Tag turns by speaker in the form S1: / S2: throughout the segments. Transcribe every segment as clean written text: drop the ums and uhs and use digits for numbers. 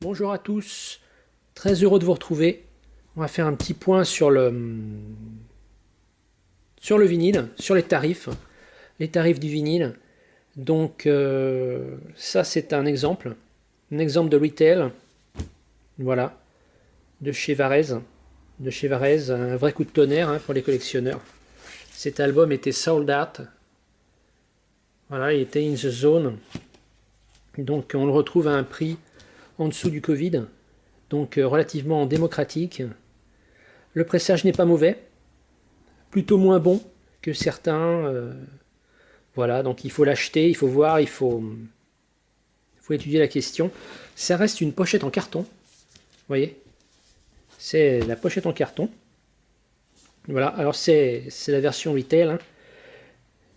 S1: Bonjour à tous, très heureux de vous retrouver. On va faire un petit point sur le vinyle, sur les tarifs du vinyle. Donc ça c'est un exemple de retail, voilà, de chez Varese, un vrai coup de tonnerre hein, pour les collectionneurs. Cet album était sold out, voilà, il était in the zone, donc on le retrouve à un prix en dessous du Covid, donc relativement démocratique. Le pressage n'est pas mauvais, plutôt moins bon que certains. Voilà, donc il faut l'acheter, il faut voir, il faut étudier la question. Ça reste une pochette en carton, vous voyez. C'est la pochette en carton. Voilà, alors c'est la version retail, hein.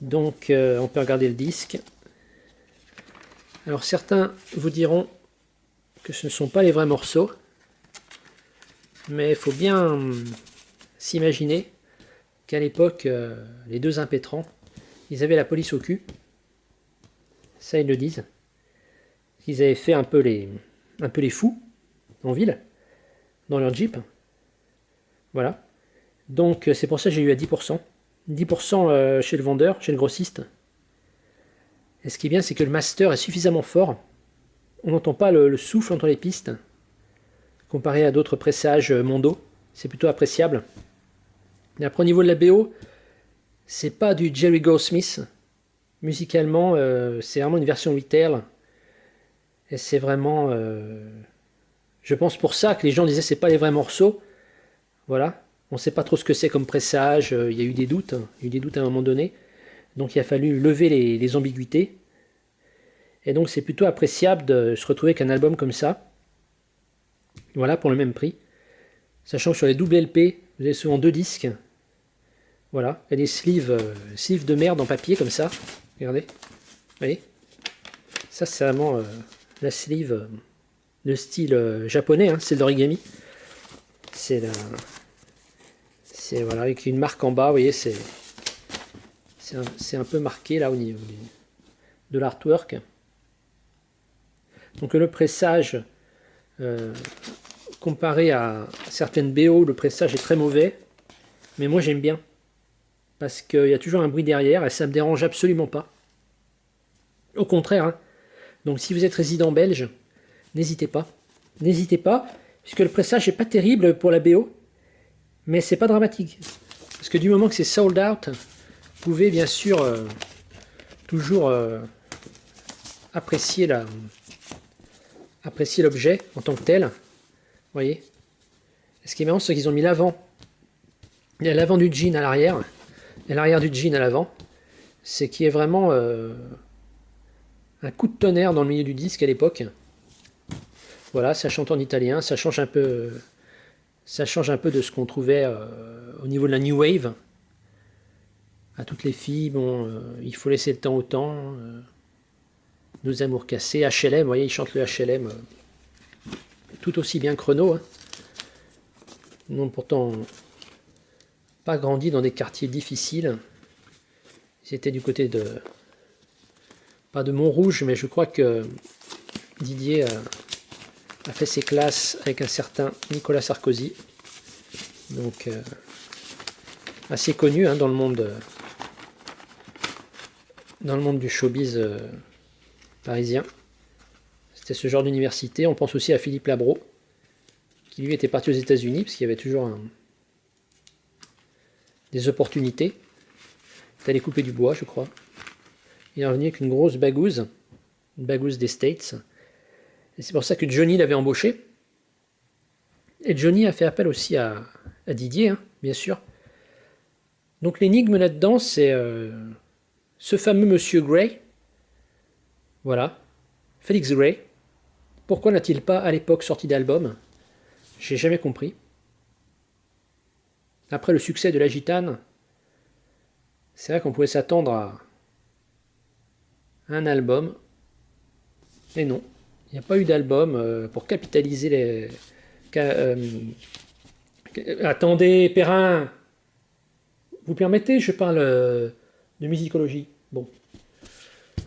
S1: Donc on peut regarder le disque. Alors certains vous diront que ce ne sont pas les vrais morceaux, mais il faut bien s'imaginer qu'à l'époque, les deux impétrants, ils avaient la police au cul. Ça, ils le disent. Ils avaient fait un peu les fous en ville, dans leur Jeep. Voilà. Donc c'est pour ça que j'ai eu à 10%. 10% chez le vendeur, chez le grossiste. Et ce qui est bien, c'est que le master est suffisamment fort. On n'entend pas le souffle entre les pistes, comparé à d'autres pressages mondos. C'est plutôt appréciable. Et après, au niveau de la BO, c'est pas du Jerry Goldsmith. Musicalement, c'est vraiment une version retail. Et c'est vraiment, je pense pour ça que les gens disaient c'est pas les vrais morceaux. Voilà. On ne sait pas trop ce que c'est comme pressage. Il y a eu des doutes. Il y a eu des doutes à un moment donné. Donc il a fallu lever les ambiguïtés. Et donc c'est plutôt appréciable de se retrouver avec un album comme ça. Voilà, pour le même prix. Sachant que sur les double LP, vous avez souvent deux disques. Voilà. Il y a des sleeves de merde en papier comme ça. Regardez. Vous voyez. Ça c'est vraiment la sleeve de style japonais. Hein, c'est de l'origami. C'est la... C'est voilà, avec une marque en bas, vous voyez, c'est un peu marqué là au niveau de l'artwork. Donc le pressage, euh, comparé à certaines BO, le pressage est très mauvais. Mais moi j'aime bien. Parce qu'il y a toujours un bruit derrière et ça me dérange absolument pas. Au contraire, hein. Donc si vous êtes résident belge, n'hésitez pas. N'hésitez pas, puisque le pressage n'est pas terrible pour la BO, mais c'est pas dramatique. Parce que du moment que c'est sold out, vous pouvez bien sûr toujours apprécier l'objet en tant que tel. Vous voyez. Et ce qui est marrant, c'est qu'ils ont mis l'avant. Il y a l'avant du jean à l'arrière, et l'arrière du jean à l'avant. C'est qui est vraiment un coup de tonnerre dans le milieu du disque à l'époque. Voilà, ça chante en italien, ça change un peu de ce qu'on trouvait au niveau de la New Wave. À toutes les filles, bon, il faut laisser le temps au temps. Nos amours cassés, HLM, vous voyez, ils chantent le HLM tout aussi bien que Renault. Hein. Ils n'ont pourtant pas grandi dans des quartiers difficiles. Ils étaient du côté de... pas de Montrouge, mais je crois que Didier a fait ses classes avec un certain Nicolas Sarkozy. Donc, assez connu hein, dans le monde du showbiz parisien. C'était ce genre d'université. On pense aussi à Philippe Labro, qui lui était parti aux États-Unis parce qu'il y avait toujours des opportunités. Il allait couper du bois, je crois. Il est revenu avec une grosse bagouze, une bagouze des States. Et c'est pour ça que Johnny l'avait embauché. Et Johnny a fait appel aussi à Didier, hein, bien sûr. Donc l'énigme là-dedans, c'est ce fameux Monsieur Gray. Voilà, Félix Gray. Pourquoi n'a-t-il pas à l'époque sorti d'album? J'ai jamais compris. Après le succès de La Gitane, c'est vrai qu'on pouvait s'attendre à un album. Et non, il n'y a pas eu d'album pour capitaliser les... Attendez, Perrin, vous permettez, je parle de musicologie. Bon,